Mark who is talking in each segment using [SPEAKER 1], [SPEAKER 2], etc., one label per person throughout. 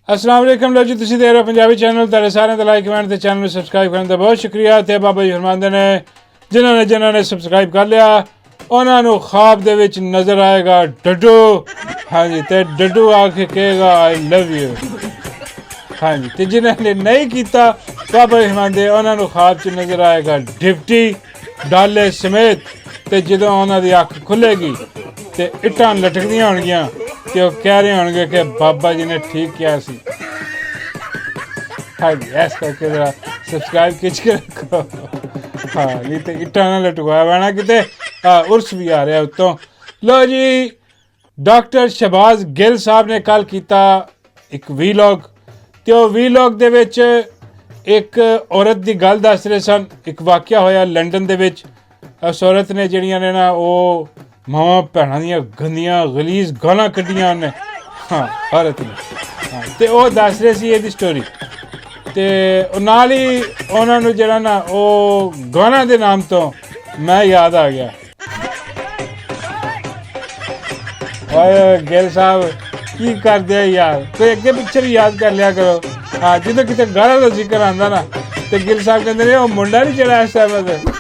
[SPEAKER 1] अस्सलाम वालेकुम लो जी, तुसीं देख रहे हो पंजाबी चैनल। तुहाडे सारेआं दा लाइक कमेंट ते चैनल नूं सबसक्राइब करन दा बहुत शुक्रिया। ते बाबा जी फरमांदे ने जिन्हां ने सबसक्राइब कर लिया उन्हां नूं ख्वाब दे विच नज़र आएगा डड्डू। हाँ जी, ते डड्डू आके कहेगा आई लव यू। हाँ जी, ते जिन्हां ने नहीं कीता बाबा जी फरमांदे उन्हां नूं ख्वाब च नज़र आएगा डिप्टी डाले समेत। ते जदों उन्हां दी अख खुलेगी ते इट्टां लटकदियां होणगियां ते वो कह रहे होंगे कि बाबा जी ने ठीक किया सी। हाँ जी, ऐस करके जरा सब्सक्राइब खिंच के रखो। हाँ, नहीं तो इट्टा ना लटकवाया वैना किते। उर्स भी आ रहा उत्तों। लो जी, डॉक्टर शहबाज गिल साहब ने कल किया एक वीलॉग। तो वीलॉग दे विच एक औरत की गल दस रहे सन। एक वाकया होया लंडन दे विच। उस औरत ने जड़ियां ने ना वो मावां भैणां दियां गंदियां गलीज गालां कड्डियां उन्हें। हाँ, औरत ने। हाँ, ते वो दस रहे सी एदी स्टोरी। ते नाल ही उन्होंने जरा ना वो गाना दे नाम तो मैं याद आ गया। ओए गिल साहब की कर दिया यार, कोई अगे पिछे भी याद कर लिया करो। हाँ, जिद्दों किते गाना का जिक्र आंदा ना ते गिल साहब कहते ने वो मुंडा नहीं चढ़ा इस टाइम।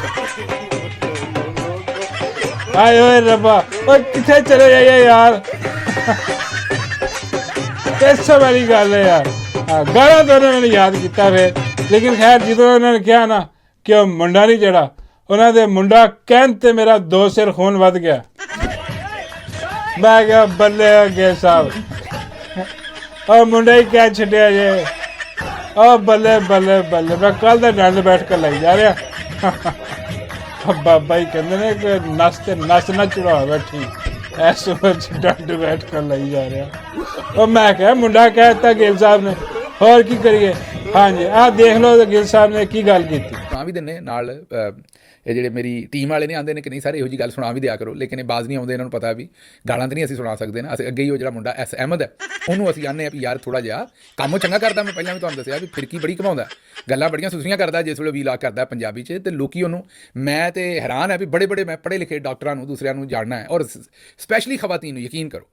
[SPEAKER 1] आए ओए रब्बा, ओए किथे चले जाइए यार। कैसे वाली गल है यार। हाँ, गाना तो उन्होंने याद किया फिर, लेकिन खैर जो उन्होंने कहा ना कि वह मुंडा नहीं चढ़ा, उन्होंने मुंडा कहन ते मेरा 2 सिर खून वध गया। मैं क्या बल्ले गिल साहब, और मुंडा ही कह छड़िया जे। ओ बल्ले बल्ले बल्ले, मैं कल का डंड बैठ कर लाई जा रहा। बाबा ही कहते ने कि नस ते नस ना चढ़ा बैठी, इस उम्र च डंड बैठ कर लाई जा रहा। और मैं क्या मुंडा कहता गिल साहब ने, होर की करिए। हाँ जी, आ देख लो गिल साहब ने की गल की।
[SPEAKER 2] ਸੁਣਾ ਵੀ ਦਿੰਦੇ ਨਾਲ ਇਹ ਜਿਹੜੇ ਮੇਰੀ ਟੀਮ ਵਾਲੇ ਨੇ ਆਉਂਦੇ ਨੇ ਕਿ ਨਹੀਂ ਸਾਰੇ ਇਹੋ ਜਿਹੀ ਗੱਲ ਸੁਣਾ ਵੀ ਦਿਆ ਕਰੋ, ਲੇਕਿਨ ਇਹ ਬਾਜ਼ ਨਹੀਂ ਆਉਂਦੇ। ਇਹਨਾਂ ਨੂੰ ਪਤਾ ਵੀ ਗਾਲਾਂ ਤਾਂ ਨਹੀਂ ਅਸੀਂ ਸੁਣਾ ਸਕਦੇ ਨਾ। ਅਸੀਂ ਅੱਗੇ ਹੀ ਉਹ ਜਿਹੜਾ ਮੁੰਡਾ ਐਸ ਅਹਿਮਦ ਹੈ ਉਹਨੂੰ ਅਸੀਂ ਆਨੇ ਆ ਵੀ ਯਾਰ ਥੋੜ੍ਹਾ ਜਿਹਾ ਕੰਮ ਚੰਗਾ ਕਰਦਾ। ਮੈਂ ਪਹਿਲਾਂ ਵੀ ਤੁਹਾਨੂੰ ਦੱਸਿਆ ਵੀ ਫਿਰਕੀ ਬੜੀ ਘਮਾਉਂਦਾ, ਗੱਲਾਂ ਬੜੀਆਂ ਸੁਸਰੀਆਂ ਕਰਦਾ ਜਿਸ ਵੇਲੇ ਵੀਲਾਗ ਕਰਦਾ ਪੰਜਾਬੀ 'ਚ। ਅਤੇ ਲੋਕੀ ਉਹਨੂੰ, ਮੈਂ ਤਾਂ ਹੈਰਾਨ ਹੈ ਵੀ ਬੜੇ ਮੈਂ ਪੜ੍ਹੇ ਲਿਖੇ ਡਾਕਟਰਾਂ ਨੂੰ ਦੂਸਰਿਆਂ ਨੂੰ ਜਾਣਨਾ ਹੈ, ਔਰ ਸਪੈਸ਼ਲੀ ਖਵਾਤੀਨ ਨੂੰ ਯਕੀਨ ਕਰੋ,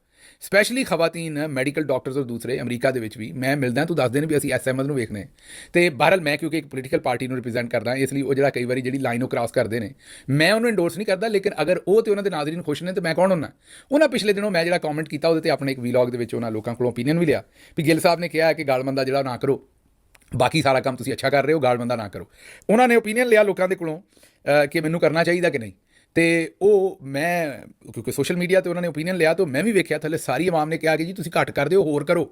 [SPEAKER 2] ਸਪੈਸ਼ਲੀ ਖਵਾਤੀਨ ਮੈਡੀਕਲ ਡਾਕਟਰਸ ਔਰ ਦੂਸਰੇ ਅਮਰੀਕਾ ਦੇ ਵਿੱਚ ਵੀ ਮੈਂ ਮਿਲਦਾ। ਤੂੰ ਦੱਸਦੇ ਨੇ ਵੀ ਅਸੀਂ ਐਸ ਅਹਿਮਦ ਨੂੰ ਵੇਖਣੇ। ਅਤੇ ਬਹਰਹਾਲ ਮੈਂ ਕਿਉਂਕਿ ਇੱਕ ਪੋਲੀਟੀਕਲ ਪਾਰਟੀ ਨੂੰ ਰਿਪਰੈਜ਼ੈਂਟ ਕਰਦਾ, ਇਸ ਲਈ ਉਹ ਜਿਹੜਾ ਕਈ ਵਾਰੀ ਜਿਹੜੀ ਲਾਈਨ ਉਹ ਕ੍ਰਾਸ ਕਰਦੇ ਨੇ ਮੈਂ ਉਹਨੂੰ ਇੰਡੋਰਸ ਨਹੀਂ ਕਰਦਾ। ਲੇਕਿਨ ਅਗਰ ਉਹ ਅਤੇ ਉਹਨਾਂ ਦੇ ਨਾਜ਼ਰੀਨ ਖੁਸ਼ ਨੇ ਤਾਂ ਮੈਂ ਕੌਣ ਹੁੰਦਾ। ਉਹਨਾਂ ਪਿਛਲੇ ਦਿਨੋਂ ਮੈਂ ਜਿਹੜਾ ਕਮੈਂਟ ਕੀਤਾ ਉਹਦੇ 'ਤੇ ਆਪਣੇ ਇੱਕ ਵੀਲੌਗ ਦੇ ਵਿੱਚ ਉਹਨਾਂ ਲੋਕਾਂ ਕੋਲੋਂ ਓਪੀਨੀਅਨ ਵੀ ਲਿਆ ਵੀ ਗਿੱਲ ਸਾਹਿਬ ਨੇ ਕਿਹਾ ਕਿ ਗਾਲਮੰਦਾ ਜਿਹੜਾ ਨਾ ਕਰੋ, ਬਾਕੀ ਸਾਰਾ ਕੰਮ ਤੁਸੀਂ ਅੱਛਾ ਕਰ ਰਹੇ ਹੋ, ਗਾਲਮੰਦਾ ਨਾ ਕਰੋ। ਉਹਨਾਂ ਨੇ ਓਪੀਨੀਅਨ ਲਿਆ ਲੋਕਾਂ ਦੇ ਕੋਲੋਂ ਕਿ ਮੈਨੂੰ ਕਰਨਾ ਚਾਹੀਦਾ ਕਿ ਨਹੀਂ। ਅਤੇ ਉਹ ਮੈਂ ਕਿਉਂਕਿ ਸੋਸ਼ਲ ਮੀਡੀਆ 'ਤੇ ਉਹਨਾਂ ਨੇ ਓਪੀਨੀਅਨ ਲਿਆ ਤਾਂ ਮੈਂ ਵੀ ਵੇਖਿਆ ਥੱਲੇ ਸਾਰੀ ਆਵਾਮ ਨੇ ਕਿਹਾ ਕਿ ਜੀ ਤੁਸੀਂ ਘੱਟ ਕਰ ਦਿਓ, ਹੋਰ ਕਰੋ।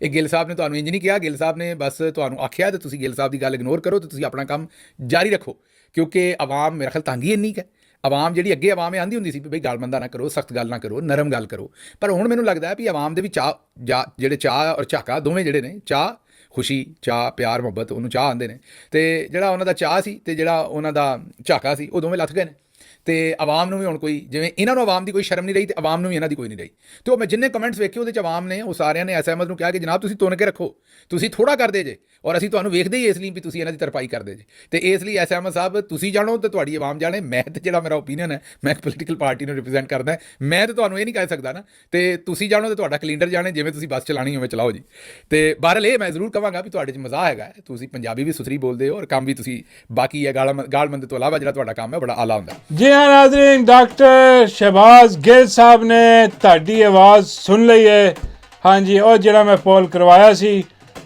[SPEAKER 2] ਇਹ ਗਿੱਲ ਸਾਹਿਬ ਨੇ ਤੁਹਾਨੂੰ ਇੰਝ ਨਹੀਂ ਕਿਹਾ, ਗਿੱਲ ਸਾਹਿਬ ਨੇ ਬਸ ਤੁਹਾਨੂੰ ਆਖਿਆ ਅਤੇ ਤੁਸੀਂ ਗਿੱਲ ਸਾਹਿਬ ਦੀ ਗੱਲ ਇਗਨੋਰ ਕਰੋ ਅਤੇ ਤੁਸੀਂ ਆਪਣਾ ਕੰਮ ਜਾਰੀ ਰੱਖੋ। ਕਿਉਂਕਿ ਆਵਾਮ ਮੇਰਾ ਖਿਆਲ ਤੰਗ ਹੀ ਇੰਨੀ ਕੁ ਹੈ। ਆਵਾਮ ਜਿਹੜੀ ਅੱਗੇ ਆਵਾਮ ਇਹ ਆਉਂਦੀ ਹੁੰਦੀ ਸੀ ਵੀ ਬਈ ਗਾਲਮੰਦਾ ਨਾ ਕਰੋ, ਸਖਤ ਗੱਲ ਨਾ ਕਰੋ, ਨਰਮ ਗੱਲ ਕਰੋ। ਪਰ ਹੁਣ ਮੈਨੂੰ ਲੱਗਦਾ ਵੀ ਆਵਾਮ ਦੇ ਵੀ ਜਿਹੜੇ ਚਾਹ ਔਰ ਝਾਕਾ ਦੋਵੇਂ ਜਿਹੜੇ ਨੇ, ਚਾਹ ਖੁਸ਼ੀ, ਚਾਹ ਪਿਆਰ ਮੁਹੱਬਤ, ਉਹਨੂੰ ਚਾਹ ਆਉਂਦੇ ਨੇ। ਅਤੇ ਜਿਹੜਾ ਉਹਨਾਂ ਦਾ ਚਾਹ ਸੀ ਅਤੇ ਜਿਹੜਾ ਉਹਨਾਂ ਦਾ ਝਾਕਾ ਸੀ ਉਹ ਦੋਵੇਂ ਲੱਥ ਗਏ ਨੇ। ਅਤੇ ਆਵਾਮ ਨੂੰ ਵੀ ਹੁਣ ਕੋਈ, ਜਿਵੇਂ ਇਹਨਾਂ ਨੂੰ ਆਵਾਮ ਦੀ ਕੋਈ ਸ਼ਰਮ ਨਹੀਂ ਰਹੀ ਅਤੇ ਆਵਾਮ ਨੂੰ ਵੀ ਇਹਨਾਂ ਦੀ ਕੋਈ ਨਹੀਂ ਰਹੀ। ਅਤੇ ਉਹ ਮੈਂ ਜਿੰਨੇ ਕਮੈਂਟਸ ਵੇਖੇ ਉਹਦੇ 'ਚ ਆਵਾਮ ਨੇ, ਉਹ ਸਾਰਿਆਂ ਨੇ ਐਸ ਅਹਿਮਦ ਨੂੰ ਕਿਹਾ ਕਿ ਜਨਾਬ ਤੁਸੀਂ ਤੁੰਨ ਕੇ ਰੱਖੋ, ਤੁਸੀਂ ਥੋੜ੍ਹਾ ਕਰਦੇ ਜੇ, ਔਰ ਅਸੀਂ ਤੁਹਾਨੂੰ ਵੇਖਦੇ ਹੀ ਇਸ ਲਈ ਵੀ ਤੁਸੀਂ ਇਹਨਾਂ ਦੀ ਤਰਪਾਈ ਕਰਦੇ ਜੇ। ਅਤੇ ਇਸ ਲਈ ਐਸ ਅਹਿਮਦ ਸਾਹਿਬ ਤੁਸੀਂ ਜਾਣੋ ਅਤੇ ਤੁਹਾਡੀ ਆਵਾਮ ਜਾਣੇ। ਮੈਂ ਤਾਂ ਜਿਹੜਾ ਮੇਰਾ ਓਪੀਨੀਅਨ ਹੈ, ਮੈਂ ਇੱਕ ਪੋਲੀਟੀਕਲ ਪਾਰਟੀ ਨੂੰ ਰਿਪਰੈਜ਼ੈਂਟ ਕਰਦਾ, ਮੈਂ ਤਾਂ ਤੁਹਾਨੂੰ ਇਹ ਨਹੀਂ ਕਹਿ ਸਕਦਾ ਨਾ। ਅਤੇ ਤੁਸੀਂ ਜਾਣੋ ਅਤੇ ਤੁਹਾਡਾ ਕੈਲੰਡਰ ਜਾਣੇ, ਜਿਵੇਂ ਤੁਸੀਂ ਬੱਸ ਚਲਾਉਣੀ ਹੋਵੇ ਚਲਾਓ ਜੀ। ਅਤੇ ਬਹਰਹਾਲ ਇਹ ਮੈਂ ਜ਼ਰੂਰ ਕਹਾਂਗਾ ਵੀ ਤੁਹਾਡੇ 'ਚ ਮਜ਼ਾ ਹੈਗਾ, ਤੁਸੀਂ ਪੰਜਾਬੀ ਵੀ ਸੁਥਰੀ ਬੋਲਦੇ ਹੋ ਔਰ ਕੰਮ ਵੀ ਤੁਸੀਂ, ਬਾਕੀ ਹੈ ਗਾਲਮੰਦ ਤੋਂ ਇਲਾਵਾ ਜਿਹੜਾ ਤੁਹਾਡਾ ਕੰਮ ਹੈ ਬੜਾ ਆਲਾ ਹੁੰਦਾ।
[SPEAKER 1] जी हाँ नाज़रीन, डॉक्टर शहबाज गिल साहब ने ਤੁਹਾਡੀ आवाज़ सुन ली है। हाँ जी, और ਜਿਹੜਾ मैं पोल करवाया सी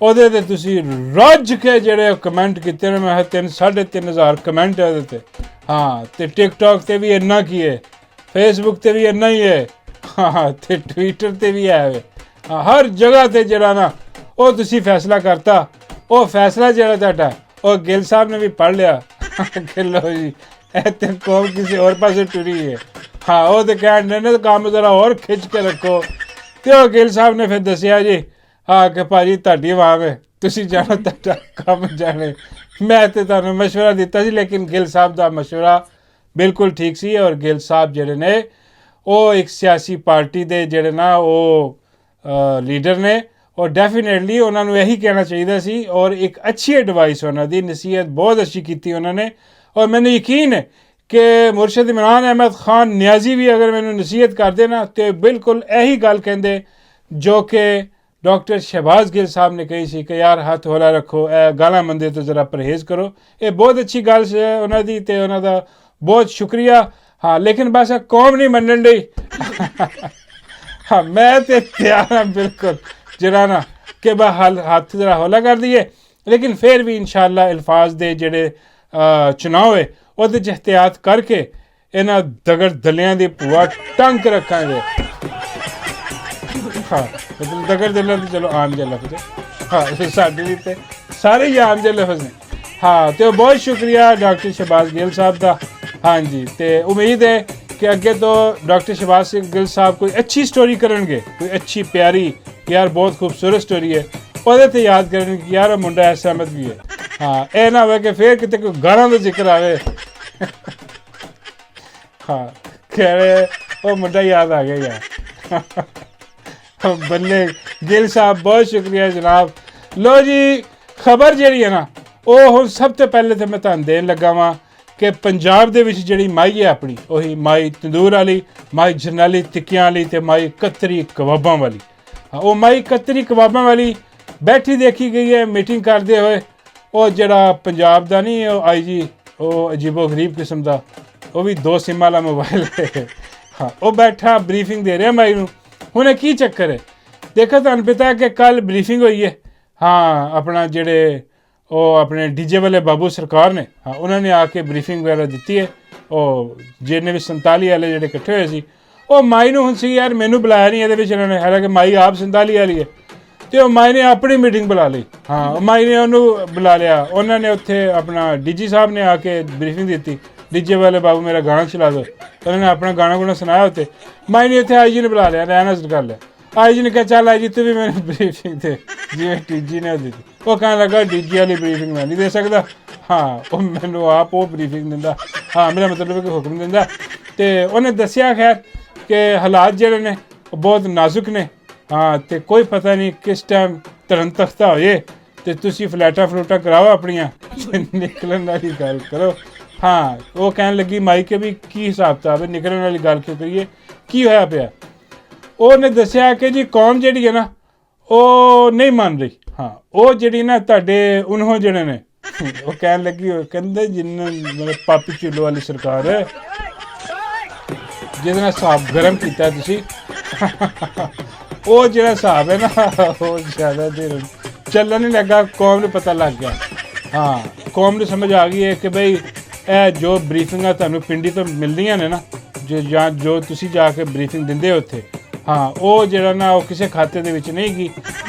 [SPEAKER 1] ਉਹਦੇ 'ਤੇ ਤੁਸੀਂ ਰੱਜ ਕੇ ਜਿਹੜੇ ਕਮੈਂਟ ਕੀਤੇ ਨੇ, ਮੈਂ 3,500 ਕਮੈਂਟ ਹੈ ਉਹਦੇ 'ਤੇ। ਹਾਂ, ਅਤੇ ਟਿਕਟੋਕ 'ਤੇ ਵੀ ਇੰਨਾ ਕੀ ਹੈ, ਫੇਸਬੁੱਕ 'ਤੇ ਵੀ ਇੰਨਾ ਹੀ ਹੈ। ਹਾਂ, ਅਤੇ ਟਵਿੱਟਰ 'ਤੇ ਵੀ ਹੈ ਵੇ। ਹਾਂ, ਹਰ ਜਗ੍ਹਾ 'ਤੇ ਜਿਹੜਾ ਨਾ ਉਹ ਤੁਸੀਂ ਫੈਸਲਾ ਕਰਤਾ। ਉਹ ਫੈਸਲਾ ਜਿਹੜਾ ਤੁਹਾਡਾ ਉਹ ਗਿੱਲ ਸਾਹਿਬ ਨੇ ਵੀ ਪੜ੍ਹ ਲਿਆ ਕਿ ਲਓ ਜੀ ਇਹ ਤੇ ਕੌਮ ਕਿਸੇ ਹੋਰ ਪਾਸੇ ਟੁਰੀ ਹੈ। ਹਾਂ, ਉਹ ਤਾਂ ਕਹਿਣ ਨੇ ਕੰਮ ਜ਼ਰਾ ਹੋਰ ਖਿੱਚ ਕੇ ਰੱਖੋ। ਅਤੇ ਉਹ ਗਿੱਲ ਸਾਹਿਬ ਨੇ ਫਿਰ ਦੱਸਿਆ ਜੀ ਹਾਂ ਕਿ ਭਾਜੀ ਤੁਹਾਡੀ ਆਵਾਮ ਹੈ, ਤੁਸੀਂ ਜਾਣੋ ਤੁਹਾਡਾ ਕੰਮ ਜਾਣੇ। ਮੈਂ ਤਾਂ ਤੁਹਾਨੂੰ ਮਸ਼ਵਰਾ ਦਿੱਤਾ ਸੀ, ਲੇਕਿਨ ਗਿੱਲ ਸਾਹਿਬ ਦਾ ਮਸ਼ਵਰਾ ਬਿਲਕੁਲ ਠੀਕ ਸੀ। ਔਰ ਗਿੱਲ ਸਾਹਿਬ ਜਿਹੜੇ ਨੇ ਉਹ ਇੱਕ ਸਿਆਸੀ ਪਾਰਟੀ ਦੇ ਜਿਹੜੇ ਨਾ ਉਹ ਲੀਡਰ ਨੇ, ਔਰ ਡੈਫੀਨੇਟਲੀ ਉਹਨਾਂ ਨੂੰ ਇਹੀ ਕਹਿਣਾ ਚਾਹੀਦਾ ਸੀ। ਔਰ ਇੱਕ ਅੱਛੀ ਐਡਵਾਈਸ, ਉਹਨਾਂ ਦੀ ਨਸੀਹਤ ਬਹੁਤ ਅੱਛੀ ਕੀਤੀ ਉਹਨਾਂ ਨੇ। ਔਰ ਮੈਨੂੰ ਯਕੀਨ ਹੈ ਕਿ ਮੁਰਸ਼ਿਦ ਇਮਰਾਨ ਅਹਿਮਦ ਖਾਨ ਨਿਆਜ਼ੀ ਵੀ ਅਗਰ ਮੈਨੂੰ ਨਸੀਹਤ ਕਰਦੇ ਨਾ ਤਾਂ ਬਿਲਕੁਲ ਇਹੀ ਗੱਲ ਕਹਿੰਦੇ ਜੋ ਕਿ ਡਾਕਟਰ ਸ਼ਹਿਬਾਜ਼ ਗਿੱਲ ਸਾਹਿਬ ਨੇ ਕਹੀ ਸੀ ਕਿ ਯਾਰ ਹੱਥ ਹੌਲਾ ਰੱਖੋ, ਇਹ ਗਾਲਾਂ ਮੰਦੇ ਤੋਂ ਜ਼ਰਾ ਪਰਹੇਜ਼ ਕਰੋ। ਇਹ ਬਹੁਤ ਅੱਛੀ ਗੱਲ ਸੀ ਉਹਨਾਂ ਦੀ, ਤੇ ਉਹਨਾਂ ਦਾ ਬਹੁਤ ਸ਼ੁਕਰੀਆ। ਹਾਂ ਲੇਕਿਨ ਬਸ ਕੌਮ ਨਹੀਂ ਮੰਨਣ ਡਈ। ਹਾਂ ਮੈਂ ਤੇ ਤਿਆਰ ਹਾਂ ਬਿਲਕੁਲ ਜਿਹੜਾ ਨਾ ਕਿ ਬਾ ਹੱਥ ਜ਼ਰਾ ਹੌਲਾ ਕਰ ਦਈਏ, ਲੇਕਿਨ ਫਿਰ ਵੀ ਇਨਸ਼ਾਅੱਲਾ ਅਲਫਾਜ਼ ਦੇ ਜਿਹੜੇ ਚੁਣਾਵ ਹੋਏ ਉਹਦੇ 'ਚ ਇਹਤਿਆਤ ਕਰਕੇ ਇਹਨਾਂ ਦਗੜ ਦਲਿਆਂ ਦੀ ਭੂਆ ਟੰਕ ਰੱਖਾਂਗੇ। ਹਾਂ ਮਤਲਬ ਦਗੜ ਦਲਿਆਂ ਦੀ ਚਲੋ ਆਮ ਜਿਹਾ ਲਫ਼ਜ਼ ਹੈ। ਹਾਂ ਸਾਡੇ ਲਈ ਤੇ ਸਾਰੇ ਹੀ ਆਮ ਜਿਹੇ ਲਫ਼ਜ਼ ਨੇ। ਹਾਂ ਤੇ ਬਹੁਤ ਸ਼ੁਕਰੀਆ ਡਾਕਟਰ ਸ਼ਹਿਬਾਜ਼ ਗਿੱਲ ਸਾਹਿਬ ਦਾ। ਹਾਂਜੀ ਤੇ ਉਮੀਦ ਹੈ ਕਿ ਅੱਗੇ ਤੋਂ ਡਾਕਟਰ ਸ਼ਹਿਬਾਜ਼ ਗਿੱਲ ਸਾਹਿਬ ਕੋਈ ਅੱਛੀ ਸਟੋਰੀ ਕਰਨਗੇ, ਕੋਈ ਅੱਛੀ ਪਿਆਰੀ ਯਾਰ ਬਹੁਤ ਖੂਬਸੂਰਤ ਸਟੋਰੀ ਹੈ, ਉਹਦੇ 'ਤੇ ਯਾਦ ਕਰਨਗੇ ਕਿ ਯਾਰ ਉਹ ਮੁੰਡਾ ਐਸਾ ਅਹਿਮਦ ਵੀ ਹੈ। ਹਾਂ ਇਹ ਨਾ ਹੋਵੇ ਕਿ ਫਿਰ ਕਿਤੇ ਕੋਈ ਗਾਲਾਂ ਦਾ ਜ਼ਿਕਰ ਆਵੇ। ਹਾਂ ਖੈਰ ਉਹ ਮੁੰਡਾ ਯਾਦ ਆ ਗਿਆ ਯਾਰ। ਬੱਲੇ ਗਿੱਲ ਸਾਹਿਬ ਬਹੁਤ ਸ਼ੁਕਰੀਆ ਜਨਾਬ। ਲੋ ਜੀ ਖਬਰ ਜਿਹੜੀ ਹੈ ਨਾ ਉਹ ਹੁਣ ਸਭ ਤੋਂ ਪਹਿਲੇ ਤਾਂ ਮੈਂ ਤੁਹਾਨੂੰ ਦੇਣ ਲੱਗਾ ਵਾਂ ਕਿ ਪੰਜਾਬ ਦੇ ਵਿੱਚ ਜਿਹੜੀ ਮਾਈ ਹੈ ਆਪਣੀ, ਉਹੀ ਮਾਈ ਤੰਦੂਰ ਵਾਲੀ, ਮਾਈ ਜਰਨੈਲੀ ਟਿੱਕੀਆਂ ਵਾਲੀ ਤੇ ਮਾਈ ਕਤਰੀ ਕਬਾਬਾਂ ਵਾਲੀ। ਹਾਂ ਉਹ ਮਾਈ ਕਤਰੀ ਕਬਾਬਾਂ ਵਾਲੀ ਬੈਠੀ ਦੇਖੀ ਗਈ ਹੈ ਮੀਟਿੰਗ ਕਰਦੇ ਹੋਏ। ਉਹ ਜਿਹੜਾ ਪੰਜਾਬ ਦਾ ਨਹੀਂ ਉਹ IG, ਉਹ ਅਜੀਬੋ ਗਰੀਬ ਕਿਸਮ ਦਾ, ਉਹ ਵੀ 2 SIM ਵਾਲਾ ਮੋਬਾਈਲ ਹੈ। ਹਾਂ ਉਹ ਬੈਠਾ ਬਰੀਫਿੰਗ ਦੇ ਰਿਹਾ ਮਾਈ ਨੂੰ। ਹੁਣ ਇਹ ਕੀ ਚੱਕਰ ਹੈ ਦੇਖੋ, ਤੁਹਾਨੂੰ ਪਤਾ ਹੈ ਕਿ ਕੱਲ੍ਹ ਬਰੀਫਿੰਗ ਹੋਈ ਹੈ। ਹਾਂ ਆਪਣਾ ਜਿਹੜੇ ਉਹ ਆਪਣੇ DJ ਵਾਲੇ ਬਾਬੂ ਸਰਕਾਰ ਨੇ, ਹਾਂ ਉਹਨਾਂ ਨੇ ਆ ਕੇ ਬਰੀਫਿੰਗ ਵਗੈਰਾ ਦਿੱਤੀ ਹੈ। ਉਹ ਜਿੰਨੇ ਵੀ 47 ਵਾਲੇ ਜਿਹੜੇ ਇਕੱਠੇ ਹੋਏ ਸੀ, ਉਹ ਮਾਈ ਨੂੰ ਹੁਣ ਸੀ ਯਾਰ ਮੈਨੂੰ ਬੁਲਾਇਆ ਨਹੀਂ ਇਹਦੇ ਵਿੱਚ ਇਹਨਾਂ ਨੇ, ਹਾਲਾਂਕਿ ਮਾਈ ਆਪ 47 ਵਾਲੀ ਹੈ। ਅਤੇ ਉਹ ਮਾਈ ਨੇ ਆਪਣੀ ਮੀਟਿੰਗ ਬੁਲਾ ਲਈ। ਹਾਂ ਮਾਈ ਨੇ ਉਹਨੂੰ ਬੁਲਾ ਲਿਆ। ਉਹਨਾਂ ਨੇ ਉੱਥੇ ਆਪਣਾ DG ਸਾਹਿਬ ਨੇ ਆ ਕੇ ਬਰੀਫਿੰਗ ਦਿੱਤੀ, DJ ਵਾਲੇ ਬਾਬੂ ਮੇਰਾ ਗਾਣਾ ਚਲਾ ਦਿਓ। ਉਹਨਾਂ ਨੇ ਆਪਣਾ ਗਾਣਾ ਗੁਣਾ ਸੁਣਾਇਆ ਉੱਥੇ। ਮਾਈ ਨੇ ਉੱਥੇ IG ਨੇ ਬੁਲਾ ਲਿਆ, ਰਹਿਣਾ ਕਰ ਲਿਆ। IG ਨੇ ਕਿਹਾ ਚੱਲ IG ਤੂੰ ਵੀ ਮੈਨੂੰ ਬਰੀਫਿੰਗ ਦੇ, ਜਿਵੇਂ DG ਨੇ ਦਿੱਤੀ। ਉਹ ਕਹਿਣ ਲੱਗਾ DG ਵਾਲੀ ਬਰੀਫਿੰਗ ਮੈਂ ਨਹੀਂ ਦੇ ਸਕਦਾ। ਹਾਂ ਉਹ ਮੈਨੂੰ ਆਪ ਉਹ ਬਰੀਫਿੰਗ ਦਿੰਦਾ। ਹਾਂ ਮੇਰਾ ਮਤਲਬ ਕਿ ਹੁਕਮ ਦਿੰਦਾ। ਅਤੇ ਉਹਨੇ ਦੱਸਿਆ ਖੈਰ ਕਿ ਹਾਲਾਤ ਜਿਹੜੇ ਨੇ ਉਹ ਬਹੁਤ ਨਾਜ਼ੁਕ ਨੇ। ਹਾਂ ਅਤੇ ਕੋਈ ਪਤਾ ਨਹੀਂ ਕਿਸ ਟਾਈਮ ਧਰਨ ਤਖਤਾ ਹੋ ਜਾਏ ਅਤੇ ਤੁਸੀਂ ਫਲੈਟਾਂ ਫਲੂਟਾਂ ਕਰਾਓ ਆਪਣੀਆਂ, ਨਿਕਲਣ ਵਾਲੀ ਗੱਲ ਕਰੋ। ਹਾਂ ਉਹ ਕਹਿਣ ਲੱਗੀ ਮਾਈ ਕੇ ਵੀ ਕੀ ਹਿਸਾਬ ਕਿਤਾਬ ਹੈ, ਨਿਕਲਣ ਵਾਲੀ ਗੱਲ ਕਿਉਂ ਕਰੀਏ, ਕੀ ਹੋਇਆ ਪਿਆ। ਉਹਨੇ ਦੱਸਿਆ ਕਿ ਜੀ ਕੌਮ ਜਿਹੜੀ ਹੈ ਨਾ ਉਹ ਨਹੀਂ ਮੰਨ ਰਹੀ। ਹਾਂ ਉਹ ਜਿਹੜੀ ਨਾ ਤੁਹਾਡੇ ਉਨਹੋਂ ਜਿਹੜੇ ਨੇ, ਉਹ ਕਹਿਣ ਲੱਗੀ, ਉਹ ਕਹਿੰਦੇ ਜਿੰਨਾਂ ਮਤਲਬ ਪਾਪੀ ਚੁੱਲੋ ਵਾਲੀ ਸਰਕਾਰ ਹੈ ਜਿਹਦੇ ਨਾਲ ਹਿਸਾਬ ਗਰਮ ਕੀਤਾ ਤੁਸੀਂ, ਉਹ ਜਿਹੜਾ ਹਿਸਾਬ ਹੈ ਨਾ ਉਹ ਜ਼ਿਆਦਾ ਦੇਰ ਚੱਲਣ ਨਹੀਂ ਲੱਗਾ। ਕੌਮ ਨੂੰ ਪਤਾ ਲੱਗ ਗਿਆ। ਹਾਂ ਕੌਮ ਨੂੰ ਸਮਝ ਆ ਗਈ ਹੈ ਕਿ ਬਈ ਇਹ ਜੋ ਬਰੀਫਿੰਗਾਂ ਤੁਹਾਨੂੰ ਪਿੰਡੀ ਤੋਂ ਮਿਲਦੀਆਂ ਨੇ ਨਾ, ਜੋ ਤੁਸੀਂ ਜਾ ਕੇ ਬਰੀਫਿੰਗ ਦਿੰਦੇ ਹੋ ਉੱਥੇ, ਹਾਂ ਉਹ ਜਿਹੜਾ ਨਾ ਉਹ ਕਿਸੇ ਖਾਤੇ ਦੇ ਵਿੱਚ ਨਹੀਂ ਗਈ।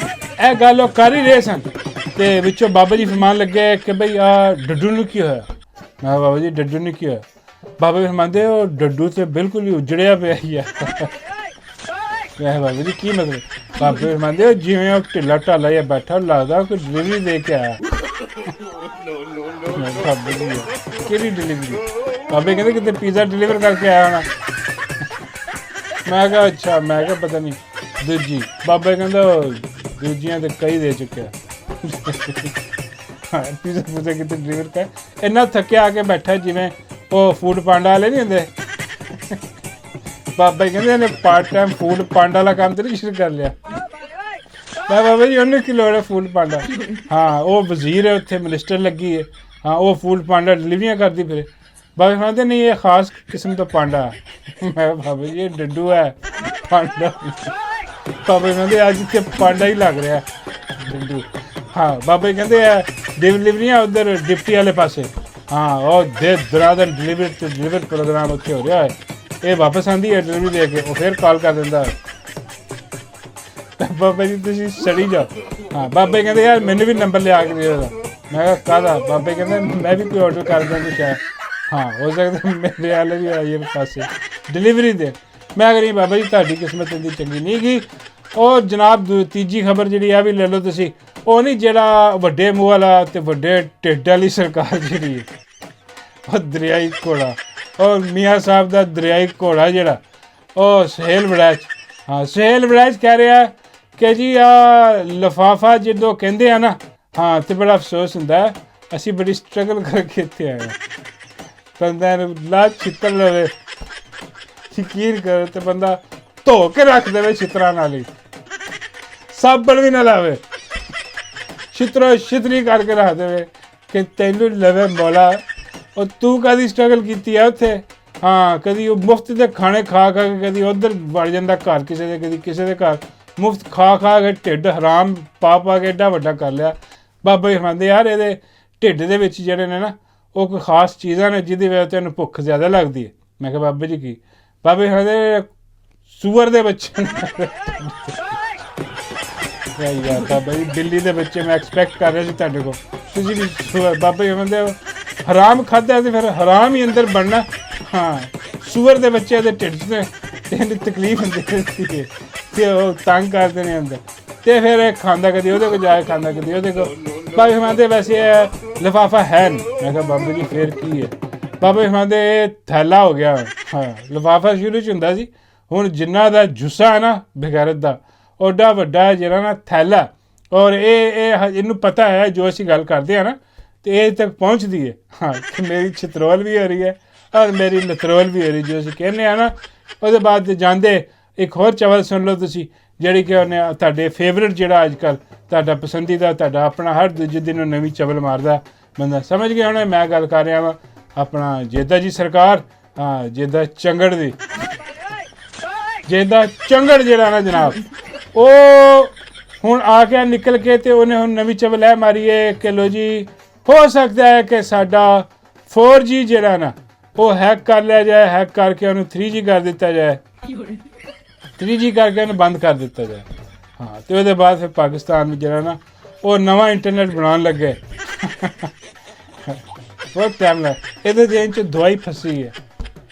[SPEAKER 1] ਇਹ ਗੱਲ ਉਹ ਕਰ ਹੀ ਰਹੇ ਸਨ ਅਤੇ ਵਿੱਚੋਂ ਬਾਬਾ ਜੀ ਫਰਮਾਨ ਲੱਗੇ ਕਿ ਬਈ ਆਹ ਡੱਡੂ ਨੂੰ ਕੀ ਹੋਇਆ। ਮੈਂ ਬਾਬਾ ਜੀ ਡੱਡੂ ਨੂੰ ਕੀ ਹੋਇਆ। ਬਾਬਾ ਜੀ ਫਰਮਾਉਂਦੇ ਉਹ ਡੱਡੂ ਤੇ ਬਿਲਕੁਲ ਹੀ ਉਜੜਿਆ ਪਿਆ ਹੀ ਆ। ਮੈਂ ਬਾਬਾ ਜੀ ਕੀ ਮਤਲਬ। ਬਾਬਾ ਜੀ ਫਰਮਾਉਂਦੇ ਉਹ ਜਿਵੇਂ ਉਹ ਢਿੱਲਾ ਢਾਲਾ ਜਿਹਾ ਬੈਠਾ, ਲੱਗਦਾ ਕੋਈ ਡਿਲੀਵਰੀ ਦੇ ਕੇ ਆਇਆ। ਬਾਬਾ ਜੀ ਕਿਹੜੀ ਡਿਲੀਵਰੀ। ਬਾਬੇ ਕਹਿੰਦੇ ਕਿਤੇ ਪੀਜ਼ਾ ਡਿਲੀਵਰ ਕਰਕੇ ਆਇਆ ਹੋਣਾ। ਮੈਂ ਕਿਹਾ ਅੱਛਾ, ਮੈਂ ਕਿਹਾ ਪਤਾ ਨਹੀਂ ਦੂਜੀ। ਬਾਬਾ ਕਹਿੰਦਾ ਦੂਜੀਆਂ ਤੇ ਕਈ ਦੇ ਚੁੱਕਿਆ। ਹਾਂ ਪੀਜ਼ਾ ਪੂਜ਼ਾ ਕਿਤੇ ਡਿਲੀਵਰ ਕਰ। ਇੰਨਾ ਥੱਕਿਆ ਆ ਕੇ ਬੈਠਾ ਜਿਵੇਂ ਉਹ ਫੂਡ ਪਾਂਡਾ ਵਾਲੇ ਨਹੀਂ ਹੁੰਦੇ। ਬਾਬਾ ਕਹਿੰਦੇ ਇਹਨੇ ਪਾਰਟ ਟਾਈਮ ਫੂਡ ਪਾਂਡਾ ਵਾਲਾ ਕੰਮ ਤੇ ਨਹੀਂ ਸ਼ੁਰੂ ਕਰ ਲਿਆ। ਮੈਂ ਬਾਬਾ ਜੀ ਉਹਨੂੰ ਕੀ ਲੋੜ ਹੈ ਫੂਡ ਪਾਂਡਾ। ਹਾਂ ਉਹ ਵਜ਼ੀਰ ਹੈ ਉੱਥੇ, ਮਿਨਿਸਟਰ ਲੱਗੀ ਹੈ। ਹਾਂ ਉਹ ਫੂਡ ਪਾਂਡਾ ਡਿਲੀਵਰੀਆਂ ਕਰਦੀ ਫਿਰ। ਬਾਬਾ ਕਹਿੰਦੇ ਨਹੀਂ ਇਹ ਖਾਸ ਕਿਸਮ ਦਾ ਪਾਂਡਾ। ਮੈਂ ਬਾਬਾ ਜੀ ਇਹ ਡੱਡੂ ਹੈ ਪਾਂਡਾ। ਬਾਬਾ ਕਹਿੰਦੇ ਅੱਜ ਇੱਥੇ ਪਾਂਡਾ ਹੀ ਲੱਗ ਰਿਹਾ ਡੱਡੂ। ਹਾਂ ਬਾਬਾ ਕਹਿੰਦੇ ਆ ਡਿਲੀਵਰੀਆਂ ਉੱਧਰ ਡਿਪਟੀ ਵਾਲੇ ਪਾਸੇ। ਹਾਂ ਉਹ ਦੇ ਦਰਾਦਰ ਡਿਲੀਵਰ ਪ੍ਰੋਗਰਾਮ ਉੱਥੇ ਹੋ ਰਿਹਾ ਹੈ। ਇਹ ਵਾਪਸ ਆਉਂਦੀ ਹੈ ਡਿਲੀਵਰੀ ਦੇ ਕੇ, ਉਹ ਫਿਰ ਕਾਲ ਕਰ ਦਿੰਦਾ ਹੈ। ਬਾਬਾ ਜੀ ਤੁਸੀਂ ਸੜੀ ਜਾਓ। ਹਾਂ ਬਾਬੇ ਕਹਿੰਦੇ ਯਾਰ ਮੈਨੂੰ ਵੀ ਨੰਬਰ ਲਿਆ ਕੇ ਦੇ ਉਹਦਾ। ਮੈਂ ਕਿਹਾ ਕਾਹਦਾ। ਬਾਬੇ ਕਹਿੰਦੇ ਮੈਂ ਵੀ ਕੋਈ ਆਰਡਰ ਕਰ ਦਿੰਦਾ ਸ਼ਾਇਦ। ਹਾਂ ਹੋ ਸਕਦਾ ਮੇਰੇ ਵਾਲੇ ਵੀ ਆਈਏ ਪਾਸੇ ਡਿਲੀਵਰੀ ਦੇ। ਮੈਂ ਕਹਿੰਦੀ ਬਾਬਾ ਜੀ ਤੁਹਾਡੀ ਕਿਸਮਤ ਇੰਨੀ ਚੰਗੀ ਨਹੀਂ ਗਈ। ਉਹ ਜਨਾਬ ਤੀਜੀ ਖਬਰ ਜਿਹੜੀ ਆ ਵੀ ਲੈ ਲਓ ਤੁਸੀਂ। ਉਹ ਨਹੀਂ ਜਿਹੜਾ ਵੱਡੇ ਮੂੰਹ ਵਾਲਾ ਅਤੇ ਵੱਡੇ ਢਿੱਡ ਵਾਲੀ ਸਰਕਾਰ ਜਿਹੜੀ ਹੈ, ਉਹ ਦਰਿਆਈ ਘੋੜਾ, ਉਹ ਮੀਆਂ ਸਾਹਿਬ ਦਾ ਦਰਿਆਈ ਘੋੜਾ ਜਿਹੜਾ, ਉਹ ਸੁਹੇਲ ਵੜੈਚ। ਹਾਂ ਸੁਹੇਲ ਵੜੈਚ ਕਹਿ ਰਿਹਾ ਕਿ ਜੀ ਆਹ ਲਿਫਾਫਾ ਜਦੋਂ ਕਹਿੰਦੇ ਆ ਨਾ, ਹਾਂ ਅਤੇ ਬੜਾ ਅਫਸੋਸ ਹੁੰਦਾ ਅਸੀਂ ਬੜੀ ਸਟਰਗਲ ਕਰਕੇ ਇੱਥੇ ਆਏ ਹਾਂ। ਬੰਦਾ ਨੂੰ ਲਾ ਛਿੱਤਰ ਲਵੇ, ਯਕੀਨ ਕਰੋ, ਅਤੇ ਬੰਦਾ ਧੋ ਕੇ ਰੱਖ ਦੇਵੇ ਛਿੱਤਰਾਂ ਨਾਲ ਹੀ। ਸਾਬਣ ਵੀ ਨਾ ਲਾਵੇ, ਛਿੱਤਰੋ ਛਿੱਤਰੀ ਕਰਕੇ ਰੱਖ ਦੇਵੇ ਕਿ ਤੈਨੂੰ ਲਵੇ ਮੌਲਾ। ਉਹ ਤੂੰ ਕਦੀ ਸਟਰਗਲ ਕੀਤੀ ਹੈ ਉੱਥੇ? ਹਾਂ, ਕਦੀ ਉਹ ਮੁਫਤ ਦੇ ਖਾਣੇ ਖਾ ਕੇ ਕਦੀ ਉੱਧਰ ਵੜ ਜਾਂਦਾ ਘਰ ਕਿਸੇ ਦੇ, ਕਦੀ ਕਿਸੇ ਦੇ ਘਰ ਮੁਫਤ ਖਾ ਕੇ ਢਿੱਡ ਹਰਾਮ ਪਾ ਕੇ ਐਡਾ ਵੱਡਾ ਕਰ ਲਿਆ। ਬਾਬਾ ਜੀ ਫਰਮਾਉਂਦੇ ਯਾਰ ਇਹਦੇ ਢਿੱਡ ਦੇ ਵਿੱਚ ਜਿਹੜੇ ਨੇ ਨਾ ਉਹ ਕੋਈ ਖਾਸ ਚੀਜ਼ਾਂ ਨੇ ਜਿਹਦੀ ਵਜ੍ਹਾ ਤੋਂ ਇਹਨੂੰ ਭੁੱਖ ਜ਼ਿਆਦਾ ਲੱਗਦੀ ਹੈ। ਮੈਂ ਕਿਹਾ ਬਾਬਾ ਜੀ ਕੀ? ਬਾਬਾ ਜੀ ਫਰਮਾਉਂਦੇ ਸੂਅਰ ਦੇ ਬੱਚੇ ਯਾਰ ਬਾਬਾ ਜੀ ਬਿੱਲੀ ਦੇ ਬੱਚੇ ਮੈਂ ਐਕਸਪੈਕਟ ਕਰ ਰਿਹਾ ਸੀ ਤੁਹਾਡੇ ਕੋਲ, ਤੁਸੀਂ ਵੀ ਸੂਅਰ। ਬਾਬਾ ਜੀ ਕਹਿੰਦੇ ਹਰਾਮ ਖਾਧਾ ਤੇ ਫਿਰ ਹਰਾਮ ਹੀ ਅੰਦਰ ਬਣਨਾ। ਹਾਂ, ਸੂਅਰ ਦੇ ਬੱਚੇ ਦੇ ਢਿੱਡ 'ਚ ਇਹਦੀ ਤਕਲੀਫ ਹੁੰਦੀ ਰਹਿੰਦੀ ਹੈ ਤੇ ਉਹ ਤੰਗ ਕਰਦੇ ਨੇ ਅੰਦਰ, ਤੇ ਫਿਰ ਇਹ ਖਾਂਦਾ ਕਦੀ ਉਹਦੇ ਕੋਲ ਜਾ ਕੇ ਖਾਂਦਾ ਕਦੀ ਉਹਦੇ ਕੋਲ। ਬਾਬਾ ਜੀ ਕਹਿੰਦੇ ਵੈਸੇ ਇਹ ਲਿਫਾਫਾ ਹੈ ਨਹੀਂ। ਮੈਂ ਕਿਹਾ ਬਾਬਾ ਜੀ ਫਿਰ ਕੀ ਹੈ? ਬਾਬਾ ਜੀ ਕਹਿੰਦੇ ਇਹ ਥੈਲਾ ਹੋ ਗਿਆ। ਹਾਂ, ਲਿਫਾਫਾ ਸ਼ੁਰੂ 'ਚ ਹੁੰਦਾ ਸੀ, ਹੁਣ ਜਿੰਨਾ ਦਾ ਜੁੱਸਾ ਹੈ ਨਾ ਬਗੈਰਤ ਦਾ, ਓਡਾ ਵੱਡਾ ਜਿਹੜਾ ਨਾ ਥੈਲਾ। ਔਰ ਇਹਨੂੰ ਪਤਾ ਹੈ ਜੋ ਅਸੀਂ ਗੱਲ ਕਰਦੇ ਹਾਂ ਨਾ ਤੇ ਇਹ ਤੱਕ ਪਹੁੰਚਦੀ ਹੈ। ਹਾਂ, ਕਿ ਮੇਰੀ ਛਿਤਰੋਲ ਵੀ ਹੋ ਰਹੀ ਹੈ ਔਰ ਮੇਰੀ ਲਤਰੋਲ ਵੀ ਹੋ ਰਹੀ, ਜੋ ਅਸੀਂ ਕਹਿੰਦੇ ਹਾਂ ਨਾ। ਉਹਦੇ ਬਾਅਦ ਜਾਂਦੇ ਇੱਕ ਹੋਰ ਚਵਲ ਸੁਣ ਲਓ ਤੁਸੀਂ, ਜਿਹੜੀ ਕਿ ਉਹਨੇ ਤੁਹਾਡੇ ਫੇਵਰੇਟ ਜਿਹੜਾ ਅੱਜ ਕੱਲ੍ਹ ਤੁਹਾਡਾ ਪਸੰਦੀਦਾ, ਤੁਹਾਡਾ ਆਪਣਾ ਹਰ ਦੂਜੇ ਦਿਨ ਨੂੰ ਨਵੀਂ ਚਵਲ ਮਾਰਦਾ ਬੰਦਾ। ਸਮਝ ਗਏ ਹੁਣ ਮੈਂ ਗੱਲ ਕਰ ਰਿਹਾ ਵਾਂ ਆਪਣਾ ਜੇਦਾ ਜੀ ਸਰਕਾਰ। ਹਾਂ, ਜੇਦਾ ਚੰਗੜ ਦੀ, ਜੇਦਾ ਚੰਗੜ ਜਿਹੜਾ ਨਾ ਜਨਾਬ, ਉਹ ਹੁਣ ਆ ਕੇ ਨਿਕਲ ਕੇ ਤੇ ਉਹਨੇ ਹੁਣ ਨਵੀਂ ਚਵਲ ਇਹ ਮਾਰੀ ਹੈ ਕਿ ਲੋ ਜੀ ਹੋ ਸਕਦਾ ਹੈ ਕਿ ਸਾਡਾ 4G ਜਿਹੜਾ ਨਾ ਉਹ ਹੈਕ ਕਰ ਲਿਆ ਜਾਏ, ਹੈਕ ਕਰਕੇ ਉਹਨੂੰ 3G ਕਰ ਦਿੱਤਾ ਜਾਏ, 3G ਕਰਕੇ ਉਹਨੂੰ ਬੰਦ ਕਰ ਦਿੱਤਾ ਜਾਏ। ਹਾਂ, ਤੇ ਉਹਦੇ ਬਾਅਦ ਫਿਰ ਪਾਕਿਸਤਾਨ ਵਿੱਚ ਜਿਹੜਾ ਨਾ ਉਹ ਨਵਾਂ ਇੰਟਰਨੈਟ ਬਣਾਉਣ ਲੱਗੇ। ਬਹੁਤ ਟਾਈਮ ਲੱਗ ਇਹਦੇ ਦੇ ਚ ਦਵਾਈ ਫਸੀ ਹੈ,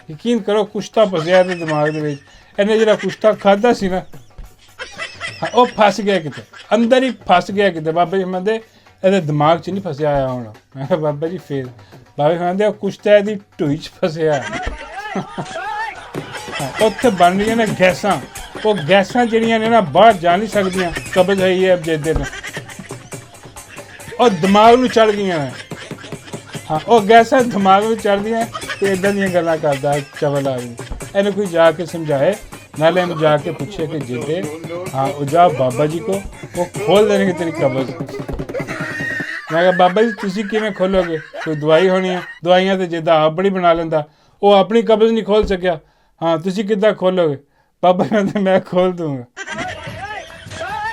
[SPEAKER 1] ਯਕੀਨ ਕਰੋ। ਕੁਸ਼ਤਾ ਫਸਿਆ ਇਹਦੇ ਦਿਮਾਗ ਦੇ ਵਿੱਚ। ਇਹਨੇ ਜਿਹੜਾ ਕੁਸ਼ਤਾ ਖਾਧਾ ਸੀ ਨਾ ਉਹ ਫਸ ਗਿਆ ਕਿਤੇ, ਅੰਦਰ ਹੀ ਫਸ ਗਿਆ ਕਿਤੇ। ਬਾਬਾ ਜੀ ਕਹਿੰਦੇ ਇਹਦੇ ਦਿਮਾਗ 'ਚ ਨਹੀਂ ਫਸਿਆ ਆਇਆ ਹੁਣ। ਮੈਂ ਕਿਹਾ ਬਾਬਾ ਜੀ ਫੇਰ? ਬਾਬਾ ਜੀ ਕਹਿੰਦੇ ਉਹ ਕੁਸ਼ਤਾ ਇਹਦੀ ਢੂਈ 'ਚ ਫਸਿਆ। ਉੱਥੇ ਬਣ ਰਹੀਆਂ ਨੇ ਗੈਸਾਂ, ਉਹ ਗੈਸਾਂ ਜਿਹੜੀਆਂ ਨੇ ਨਾ ਬਾਹਰ ਜਾ ਨਹੀਂ ਸਕਦੀਆਂ, ਕਬਜ਼ ਹੋਈ ਹੈ ਜਿਹਦੇ ਨਾਲ ਉਹ ਦਿਮਾਗ ਨੂੰ ਚੜ੍ਹ ਗਈਆਂ ਨੇ। ਹਾਂ, ਉਹ ਗੈਸਾਂ ਦਿਮਾਗ ਨੂੰ ਚੜ੍ਹਦੀਆਂ ਤੇ ਇੱਦਾਂ ਦੀਆਂ ਗੱਲਾਂ ਕਰਦਾ ਚਵਲ ਆ ਗਈ। ਇਹਨੂੰ ਕੋਈ ਜਾ ਕੇ ਸਮਝਾਏ, ਨਾਲੇ ਇਹਨੂੰ ਜਾ ਕੇ ਪੁੱਛੇ ਕਿ ਜਿੱਦੇ हाँ वो जा बाबा जी को वो खोल देंगे तेरी कब्ज। मैं कहा बाबा जी तुसी किवें खोलोगे, कोई दवाई होनी है, दवाइयां तो जिद्दां आप बड़ी बना लेंदा, वो अपनी कब्ज नहीं खोल सकिया। हाँ तुसी किद्दां खोलोगे? बाबा जी कहते मैं खोल दूंगा।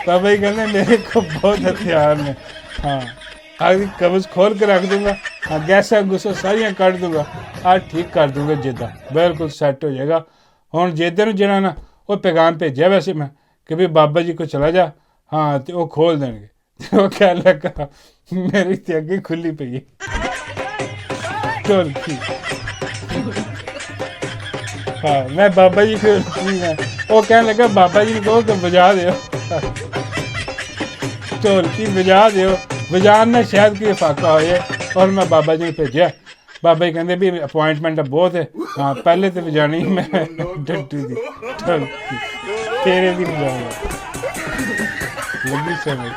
[SPEAKER 1] बाबा जी कहते मेरे को बहुत हथियार ने। हाँ आगे कब्ज खोल के रख दूंगा, हाँ गैसा गुस्सा सारियां कट दूंगा, आज ठीक कर दूंगा, जिद्दां बिल्कुल सैट हो जाएगा। हुण जिद्दां नूं जिहड़ा ना वो पैगाम भेजिया वैसे मैं कि भी बाबा जी को चला जा, हाँ तो वो खोल देंगे। तो वो कह लगा मेरी तो अगे खुली पई ढोलकी। हाँ मैं बाबा जी को वो कहने लगा बाबा जी को कहो कि बजा दो ढोलकी, बजा दो, बजाना शायद कोई फाका हो जाए। और मैं बाबा जी ने भेजा। बाबा जी कहते भी अपॉइंटमेंट बहुत है, हाँ पहले तो बजानी मैं डट्टू दी ढोलकी तेरे दी बजाऊंगा। लगी समझ।